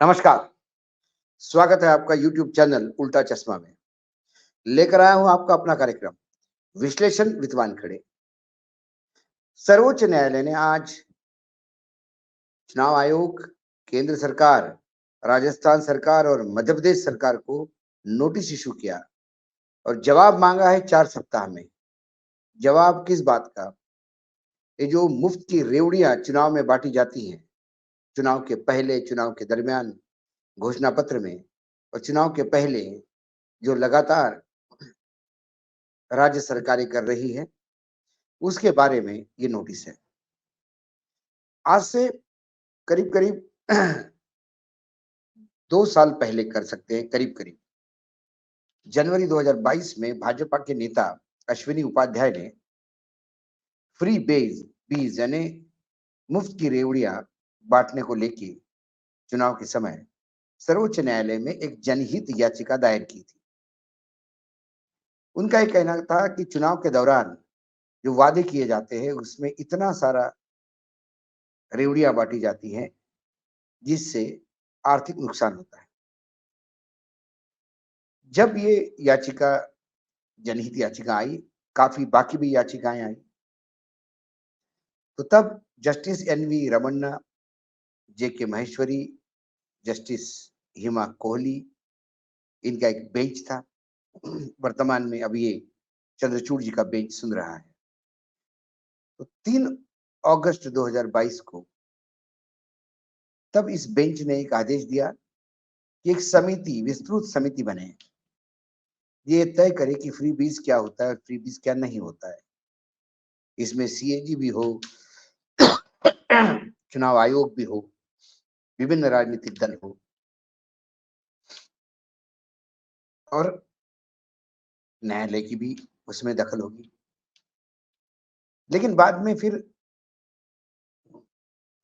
नमस्कार, स्वागत है आपका यूट्यूब चैनल उल्टा चश्मा में। लेकर आया हूं आपका अपना कार्यक्रम विश्लेषण विद वानखेड़े। सर्वोच्च न्यायालय ने आज चुनाव आयोग, केंद्र सरकार, राजस्थान सरकार और मध्य प्रदेश सरकार को नोटिस इशू किया और जवाब मांगा है 4 सप्ताह में। जवाब किस बात का? ये जो मुफ्त की रेवड़ियां चुनाव में बांटी जाती हैं, चुनाव के पहले, चुनाव के दरमियान, घोषणा पत्र में और चुनाव के पहले जो लगातार राज्य सरकारें कर रही है, उसके बारे में ये नोटिस है। आज से करीब-करीब 2 साल पहले कर सकते हैं, करीब-करीब। जनवरी 2022 में भाजपा के नेता अश्विनी उपाध्याय ने फ्री बीज यानी मुफ्त की रेवड़ियां बांटने को लेके चुनाव के समय सर्वोच्च न्यायालय में एक जनहित याचिका दायर की थी। उनका ये कहना था कि चुनाव के दौरान जो वादे किए जाते हैं, उसमें इतना सारा रेवड़ियां बांटी जाती हैं, जिससे आर्थिक नुकसान होता है। जब ये याचिका जनहित याचिका आई, काफ़ी बाकी भी याचिकाएँ आई, तो तब justice N V. Ramana, J K. Maheshwari, justice Hima Kohli, इनका एक बेंच था। वर्तमान में अब ये चंद्रचूड़ जी का बेंच सुन रहा है। तो 3 अगस्त 2022 को तब इस बेंच ने एक आदेश दिया कि एक समिति, विस्तृत समिति बने। ये तय करे कि फ्री बीज क्या होता है और फ्री बीज क्या नहीं होता है। इसमें सीएजी भी हो, चुनाव आयोग भी हो, विभिन्न राजनीतिक दल हो और न्यायालय की भी उसमें दखल होगी। लेकिन बाद में फिर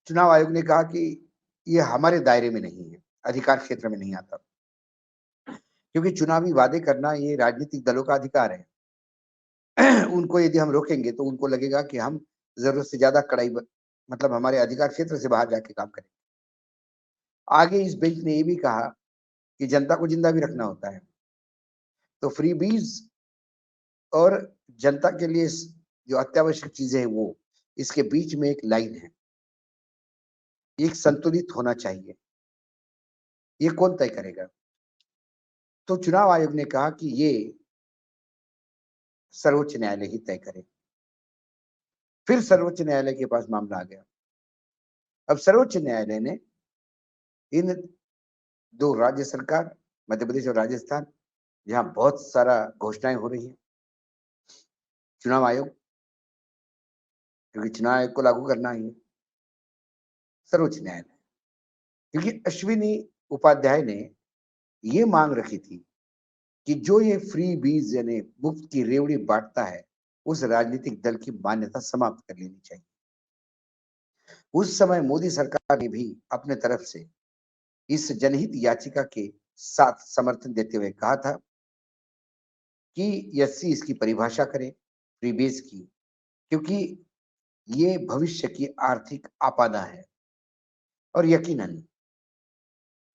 चुनाव आयोग ने कहा कि ये हमारे दायरे में नहीं है, अधिकार क्षेत्र में नहीं आता। क्योंकि चुनावी वादे करना ये राजनीतिक दलों का अधिकार है। उनको यदि हम रोकेंगे तो उनको लगेगा कि हम ज़रूरत से ज़्यादा मतलब हमारे अधिकार क्षेत्र से बाहर जाके काम करें। आगे इस बेंच ने ये भी कहा कि जनता को जिंदा भी रखना होता है। तो फ्रीबीज और जनता के लिए जो अत्यावश्यक चीजें हैं वो, इसके बीच में एक लाइन है, एक संतुलित होना चाहिए। ये कौन तय करेगा? तो चुनाव आयोग ने कहा कि ये सर्वोच्च न्यायालय ही तय करे। फिर सर्वोच्च न्यायालय के पास मामला आ गया। अब सर्वोच्च न्यायालय ने इन 2 राज्य सरकार, मध्य प्रदेश और राजस्थान, जहां बहुत सारा घोषणाएं हो रही है, चुनाव आयोग, क्योंकि चुनाव आयोग को लागू करना ही है, सर्वोच्च न्यायालय, क्योंकि अश्विनी उपाध्याय ने ये मांग रखी थी कि जो ये फ्री बीज यानी मुफ्त की रेवड़ी बांटता है, उस राजनीतिक दल की मान्यता समाप्त कर लेनी चाहिए। उस समय मोदी सरकार ने भी अपने तरफ से इस जनहित याचिका के साथ समर्थन देते हुए कहा था कि एससी इसकी परिभाषा करे फ्री बेस की, क्योंकि ये भविष्य की आर्थिक आपदा है और यकीनन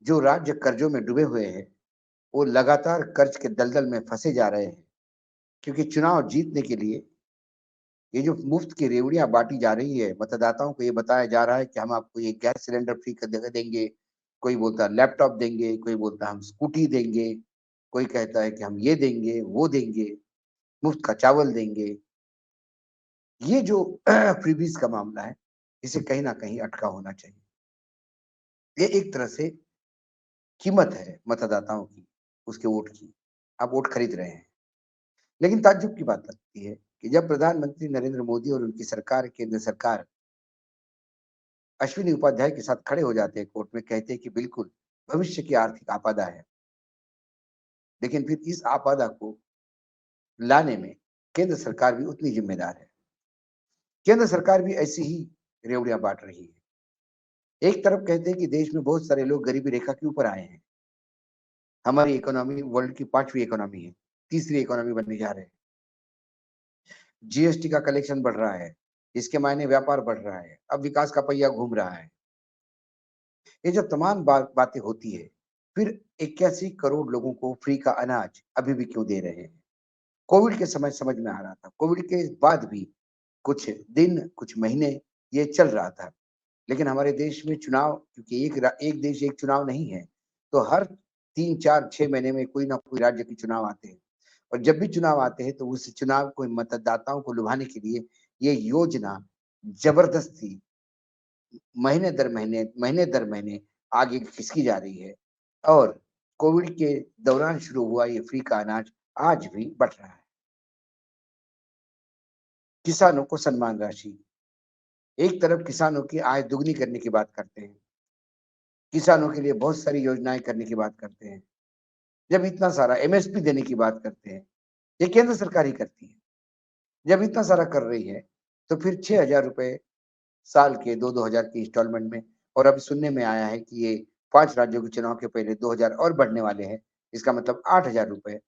जो राज्य कर्जों में डूबे हुए हैं, वो लगातार कर्ज के दलदल में फंसे जा रहे हैं, क्योंकि चुनाव जीतने के लिए ये जो मुफ्त की रेवड़ियां बांटी जा रही है, मतदाताओं को ये बताया जा रहा है कि हम आपको ये गैस सिलेंडर फ्री कर देंगे, कोई बोलता है लैपटॉप देंगे, कोई बोलता है हम स्कूटी देंगे, कोई कहता है कि हम ये देंगे, वो देंगे, मुफ्त का चावल देंगे। ये जो फ्रीबीज का मामला है, इसे कहीं ना कहीं अटका होना चाहिए। ये एक तरह से कीमत है मतदाताओं की, उसके वोट की। आप वोट खरीद रहे हैं। लेकिन ताज्जुब की बात लगती है कि जब प्रधानमंत्री नरेंद्र मोदी और उनकी सरकार, केंद्र सरकार, अश्विनी उपाध्याय के साथ खड़े हो जाते हैं कोर्ट में, कहते हैं कि बिल्कुल भविष्य की आर्थिक आपदा है, लेकिन फिर इस आपदा को लाने में केंद्र सरकार भी उतनी जिम्मेदार है। केंद्र सरकार भी ऐसी ही रेवड़ियां बांट रही है। एक तरफ कहते हैं कि देश में बहुत सारे लोग गरीबी रेखा के ऊपर आए हैं, हमारी इकोनॉमी वर्ल्ड की 5वीं इकोनॉमी है, तीसरी इकोनॉमी बनने जा रहे हैं, जीएसटी का कलेक्शन बढ़ रहा है, इसके मायने व्यापार बढ़ रहा है, अब विकास का पहिया घूम रहा है। ये जब तमाम बातें होती है, फिर 81 करोड़ लोगों को फ्री का अनाज अभी भी क्यों दे रहे हैं? कोविड के समय समझ में आ रहा था। कोविड के बाद भी कुछ दिन, कुछ महीने ये चल रहा था। लेकिन हमारे देश में चुनाव, क्योंकि एक देश एक चुनाव नहीं है, तो हर 3, 4, 6 महीने में कोई ना कोई राज्य के चुनाव आते हैं। और जब भी चुनाव आते हैं तो उस चुनाव को मतदाताओं को लुभाने के लिए ये योजना ज़बरदस्ती महीने दर महीने आगे खिसकी जा रही है। और कोविड के दौरान शुरू हुआ ये फ्री का अनाज आज भी बँट रहा है। किसानों को सम्मान राशि, एक तरफ किसानों की आय दुगनी करने की बात करते हैं, किसानों के लिए बहुत सारी योजनाएँ करने की बात करते हैं। जब इतना सारा एमएसपी देने की बात करते हैं, ये केंद्र सरकार ही करती है। जब इतना सारा कर रही है, तो फिर ₹6000 साल के 2-2 हज़ार की इंस्टॉलमेंट में, और अभी सुनने में आया है कि ये 5 राज्यों के चुनाव के पहले 2000 और बढ़ने वाले हैं। इसका मतलब ₹8000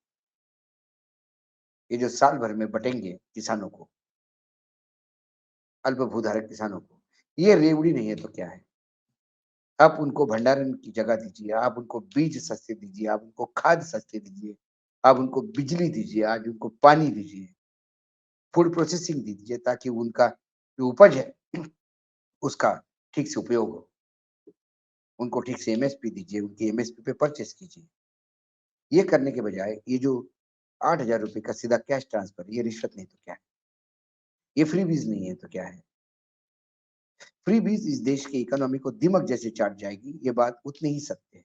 ये जो साल भर में बँटेंगे किसानों को, अल्प भूधारक किसानों को। ये रेवड़ी नहीं है तो क्या है? आप उनको भंडारण की जगह दीजिए, आप उनको बीज सस्ते दीजिए, आप उनको खाद सस्ते दीजिए, आप उनको बिजली दीजिए, आज उनको पानी दीजिए, फूड प्रोसेसिंग दीजिए ताकि उनका जो उपज है उसका ठीक से उपयोग हो। उनको ठीक से एमएसपी दीजिए, उनकी एमएसपी पे परचेज़ कीजिए। ये करने के बजाय ये जो ₹8000 का सीधा कैश ट्रांसफर, ये रिश्वत नहीं तो क्या है? ये फ्रीबीज़ नहीं है तो क्या है? फ्रीबीज़ इस देश की इकोनॉमी को दीमक जैसे चाट जाएगी, ये बात उतनी ही सत्य है।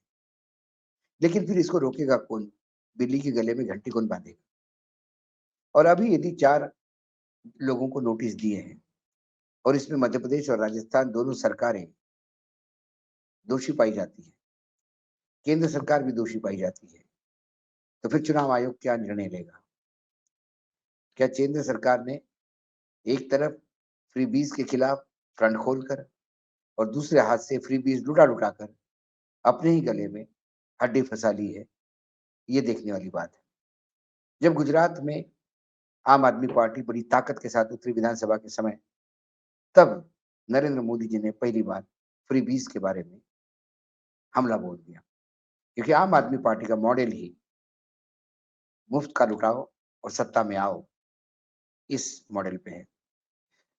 लेकिन फिर इसको रोकेगा कौन? बिल्ली के गले में घंटी कौन बाँधेगा? और अभी यदि 4 लोगों को नोटिस दिए हैं और इसमें मध्य प्रदेश और राजस्थान दोनों सरकारें दोषी पाई जाती हैं, केंद्र सरकार भी दोषी पाई जाती है, तो फिर चुनाव आयोग क्या निर्णय लेगा? क्या केंद्र सरकार ने एक तरफ फ्रीबीज़ के खिलाफ फ्रंट खोलकर और दूसरे हाथ से फ्रीबीज़ लुटा-लुटा कर अपने ही गले में हड्डी फँसा ली है? ये देखने वाली बात है। जब गुजरात में आम आदमी पार्टी बड़ी ताकत के साथ उतरी विधानसभा के समय, तब नरेंद्र मोदी जी ने पहली बार फ्रीबीज़ के बारे में हमला बोल दिया। क्योंकि आम आदमी पार्टी का मॉडल ही मुफ्त का लुटाओ और सत्ता में आओ, इस मॉडल पे है।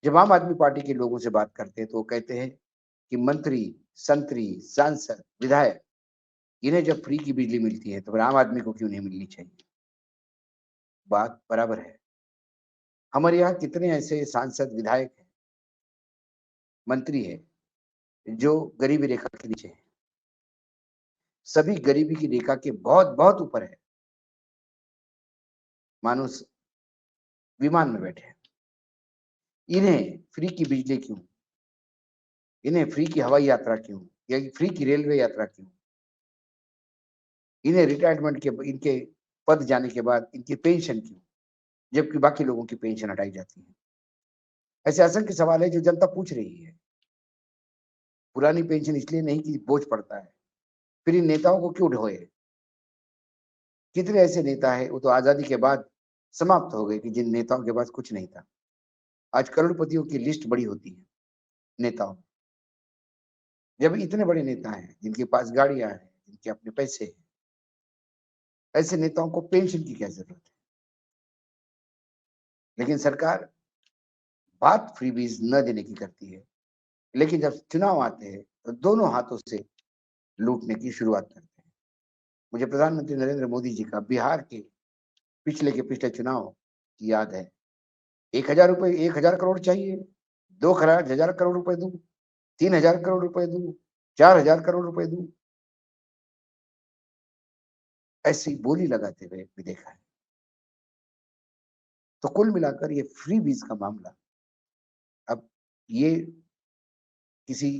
जब आम आदमी पार्टी के लोगों से बात करते हैं तो वो कहते हैं कि मंत्री, संतरी, सांसद, विधायक, इन्हें जब फ्री की बिजली मिलती है तो फिर आम आदमी को क्यों नहीं मिलनी चाहिए? बात बराबर है। हमारे यहाँ कितने ऐसे सांसद, विधायक हैं, मंत्री हैं, जो गरीबी रेखा के नीचे हैं। सभी गरीबी की रेखा के बहुत-बहुत ऊपर है। मानो स विमान में बैठे हैं। इन्हें फ्री की बिजली क्यों? इन्हें फ्री की हवाई यात्रा क्यों? या फ्री की रेलवे यात्रा क्यों? इन्हें रिटायरमेंट के इनके पद जाने के बाद इनकी पेंशन क्यों? जबकि बाकी लोगों की पेंशन हटाई जाती है। ऐसे असंख्य सवाल है जो जनता पूछ रही है। पुरानी पेंशन इसलिए नहीं कि बोझ पड़ता है। फिर इन नेताओं को क्यों ढोए? कितने ऐसे नेता हैं, वो तो आज़ादी के बाद समाप्त हो गए कि जिन नेताओं के पास कुछ नहीं था। आज करोड़पतियों की लिस्ट बड़ी होती है, नेताओं। जब इतने बड़े नेता हैं, जिनके पास गाड़ियाँ हैं, जिनके अपने पैसे हैं, ऐसे नेताओं को पेंशन की क्या ज़रूरत है? लेकिन सरकार बात फ्रीबीज़ न देने की करती है, लेकिन जब चुनाव आते हैं, तो दोनों हाथों से लूटने की शुरुआत करते हैं। मुझे प्रधानमंत्री नरेंद्र मोदी जी का बिहार के पिछले के पिछले चुनाव की याद है। ₹1000 1000 करोड़ चाहिए, 2 खराज हज़ार करोड़ रुपए दूँ, 3000 करोड़ रुपए दूँ, 4000 करोड़ रुपए दूँ, ऐसी बोली लगाते हुए भी देखा है। तो कुल मिलाकर ये फ्रीबीज़ का मामला, अब ये किसी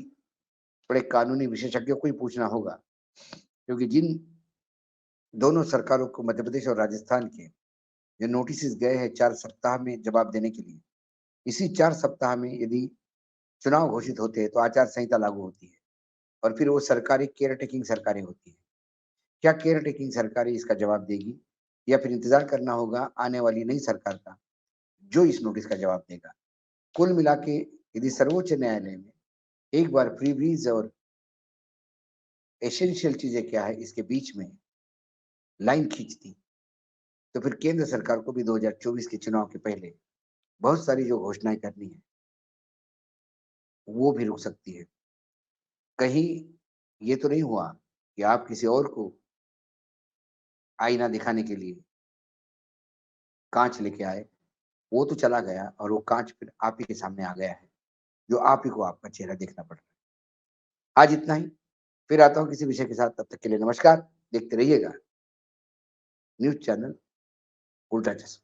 बड़े कानूनी विशेषज्ञों को ही पूछना होगा, क्योंकि जिन दोनों सरकारों को, मध्य प्रदेश और राजस्थान के, जो नोटिसेस गए हैं 4 सप्ताह में जवाब देने के लिए, इसी 4 सप्ताह में यदि चुनाव घोषित होते हैं, तो आचार संहिता लागू होती है और फिर वो सरकारें केयर टेकिंग सरकारें होती हैं। क्या केयर टेकिंग सरकारें इसका जवाब देगी या फिर इंतज़ार करना होगा आने वाली नई सरकार का, जो इस नोटिस का जवाब देगा? कुल मिला के यदि सर्वोच्च न्यायालय में एक बार फ्रीबीज़ और एसेंशियल चीजें क्या है इसके बीच में लाइन खींच दी, तो फिर केंद्र सरकार को भी 2024 के चुनाव के पहले बहुत सारी जो घोषणाएं करनी है वो भी रुक सकती है। कहीं ये तो नहीं हुआ कि आप किसी और को आईना दिखाने के लिए कांच लेके आए, वो तो चला गया और वो कांच फिर आप ही के सामने आ गया है, जो आप ही को आपका चेहरा देखना पड़ रहा है। आज इतना ही, फिर आता हूँ किसी विषय के साथ, तब तक के लिए नमस्कार। देखते रहिएगा न्यूज़ चैनल उल्टा चश्मा।